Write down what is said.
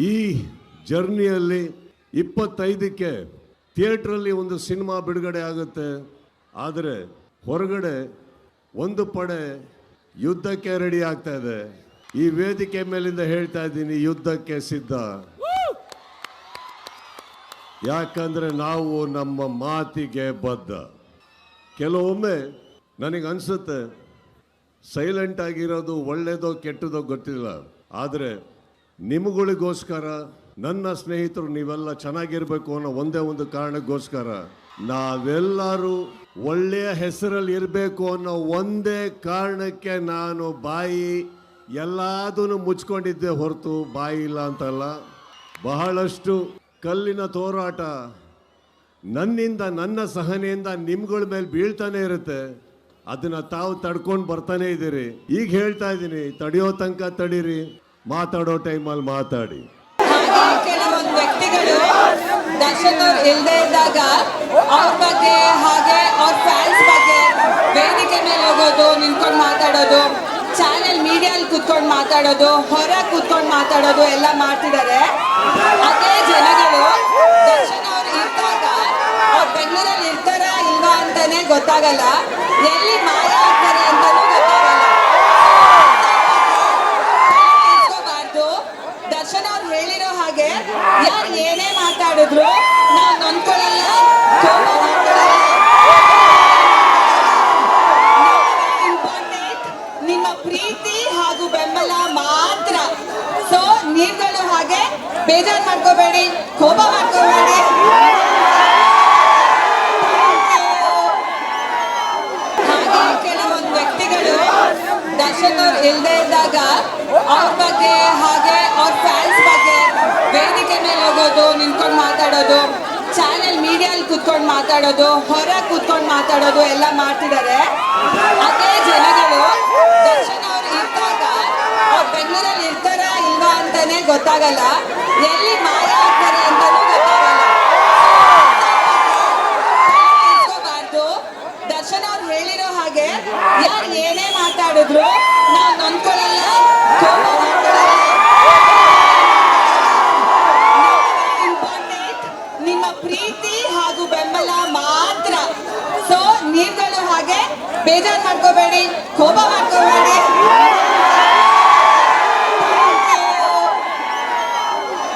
ಈ ಜರ್ನಿಯಲ್ಲಿ 25ಕ್ಕೆ ಥಿಯೇಟ್ರಲ್ಲಿ ಒಂದು ಸಿನಿಮಾ ಬಿಡುಗಡೆ ಆಗುತ್ತೆ. ಆದರೆ ಹೊರಗಡೆ ಒಂದು ಪಡೆ ಯುದ್ಧಕ್ಕೆ ರೆಡಿ ಆಗ್ತಾ ಇದೆ. ಈ ವೇದಿಕೆ ಮೇಲಿಂದ ಹೇಳ್ತಾ ಇದ್ದೀನಿ, ಯುದ್ಧಕ್ಕೆ ಸಿದ್ಧ. ಯಾಕಂದ್ರೆ ನಾವು ನಮ್ಮ ಮಾತಿಗೆ ಬದ್ಧ. ಕೆಲವೊಮ್ಮೆ ನನಗನ್ಸುತ್ತೆ ಸೈಲೆಂಟ್ ಆಗಿರೋದು ಒಳ್ಳೇದೋ ಕೆಟ್ಟದೋ ಗೊತ್ತಿಲ್ಲ, ಆದರೆ ನಿಮಗಳಿಗೋಸ್ಕರ, ನನ್ನ ಸ್ನೇಹಿತರು ನೀವೆಲ್ಲ ಚೆನ್ನಾಗಿರ್ಬೇಕು ಅನ್ನೋ ಒಂದೇ ಒಂದು ಕಾರಣಕ್ಕೋಸ್ಕರ, ನಾವೆಲ್ಲರೂ ಒಳ್ಳೆಯ ಹೆಸರಲ್ಲಿ ಇರಬೇಕು ಅನ್ನೋ ಒಂದೇ ಕಾರಣಕ್ಕೆ ನಾನು ಬಾಯಿ ಎಲ್ಲದನ್ನು ಮುಚ್ಕೊಂಡಿದ್ದೆ ಹೊರತು ಬಾಯಿ ಇಲ್ಲ ಅಂತಲ್ಲ. ಬಹಳಷ್ಟು ಕಲ್ಲಿನ ಹೋರಾಟ ನನ್ನಿಂದ, ನನ್ನ ಸಹನೆಯಿಂದ ನಿಮ್ಗಳ ಮೇಲೆ ಬೀಳ್ತಾನೆ ಇರುತ್ತೆ. ಅದನ್ನ ತಾವು ತಡ್ಕೊಂಡು ಬರ್ತಾನೆ ಇದ್ದೀರಿ. ಈಗ ಹೇಳ್ತಾ ಇದ್ದೀನಿ, ತಡೆಯೋ ತನಕ ತಡೀರಿ, ಮಾತಾಡೋ ಟೈಮಲ್ಲಿ ಮಾತಾಡಿ. ಕೆಲವೊಂದು ವ್ಯಕ್ತಿಗಳು ದರ್ಶನ್ ಅವ್ರು ಇಲ್ಲದೆ ಇದ್ದಾಗ ಅವ್ರ ಬಗ್ಗೆ, ಹಾಗೆ ಅವ್ರ ಫ್ಯಾನ್ಸ್ ಬಗ್ಗೆ ವೇದಿಕೆ ಮೇಲೆ ಹೋಗೋದು, ನಿಂತ್ಕೊಂಡು ಮಾತಾಡೋದು, ಚಾನೆಲ್ ಮೀಡಿಯಲ್ಲಿ ಕೂತ್ಕೊಂಡು ಮಾತಾಡೋದು, ಹೊರ ಕೂತ್ಕೊಂಡು ಮಾತಾಡೋದು ಎಲ್ಲ ಮಾಡ್ತಿದ್ದಾರೆ. ಅದೇ ಜನಗಳು ದರ್ಶನ್ ಅವ್ರು ಇದ್ದಾಗ ಅವ್ರು ಬೆಂಗಳೂರಲ್ಲಿ ಇರ್ತಾರ ಇಲ್ವಾ ಅಂತಾನೆ ಗೊತ್ತಾಗಲ್ಲ, ಎಲ್ಲಿ ಮಾಯ ಆಗ್ತಾರೆ ಅಂತಾನೂ ಗೊತ್ತಾಗಲ್ಲ. ದರ್ಶನ್ ಅವ್ರು ಹೇಳಿರೋ ಹಾಗೆ ಯಾರು ಏನೇ ಮಾತಾಡಿದ್ರು ನಾವು ನೊಂದ್ಕೊಳ್ಳಲ್ಲ, ಕೋಪ ಮಾಡ್ಕೊಳ್ಳಲ್ಲ. ಇಂಪಾರ್ಟೆಂಟ್ ನಿಮ್ಮ ಪ್ರೀತಿ ಹಾಗೂ ಬೆಂಬಲ ಮಾತ್ರ. ಸೊ ನೀವುಗಳು ಹಾಗೆ ಬೇಜಾರು ಮಾಡ್ಕೋಬೇಡಿ, ಕೋಪ ಮಾಡ್ಕೋಬೇಡಿ. ಹಾಗೆ ಕೆಲವೊಂದು ವ್ಯಕ್ತಿಗಳು ದರ್ಶನ್ ಅವ್ರು ಇಲ್ಲದೆ ಇದ್ದಾಗ ಅವ್ರ ಬಗ್ಗೆ, ಹಾಗೆ ಅವ್ರ ಫ್ಯಾನ್ಸ್ ಬಗ್ಗೆ ವೇದಿಕೆ ಮೇಲೆ ಹೋಗೋದು, ನಿಂತ್ಕೊಂಡು ಮಾತಾಡೋದು, ಚಾನೆಲ್ ಮೀಡಿಯಲ್ಲಿ ಕೂತ್ಕೊಂಡು ಮಾತಾಡೋದು, ಹೊರ ಕೂತ್ಕೊಂಡು ಮಾತಾಡೋದು ಎಲ್ಲ ಮಾಡ್ತಿದ್ದಾರೆ. ಅದೇ ಜನಗಳು ದರ್ಶನ್ ಅವ್ರು ಇದ್ದಾಗ ಅವ್ರು ಬೆಂಗಳೂರಲ್ಲಿ ಇರ್ತಾರ ಇಲ್ವಾ ಅಂತಾನೆ ಗೊತ್ತಾಗಲ್ಲ, ಎಲ್ಲಿ ಮಾಯ ಆಗ್ತಾರೆ ಅಂತಾನೂ ಗೊತ್ತಾಗಲ್ಲ. ದರ್ಶನ್ ಅವ್ರು ಹೇಳಿರೋ ಹಾಗೆ ಯಾರು ಏನೇ ಮಾತಾಡಿದ್ರು ನಾವು ನೊಂದ್ಕೊಳ್ಳಲ್ಲ, ಕೋಪ ಮಾಡ್ಕೊಳ್ಳಲ್ಲ. ಇಂಪಾರ್ಟೆಂಟ್ ನಿಮ್ಮ ಪ್ರೀತಿ ಹಾಗೂ ಬೆಂಬಲ ಮಾತ್ರ. ಸೊ ನೀವುಗಳು ಹಾಗೆ ಬೇಜಾರು ಮಾಡ್ಕೋಬೇಡಿ, ಕೋಪ ಮಾಡ್ಕೋಬೇಡಿ.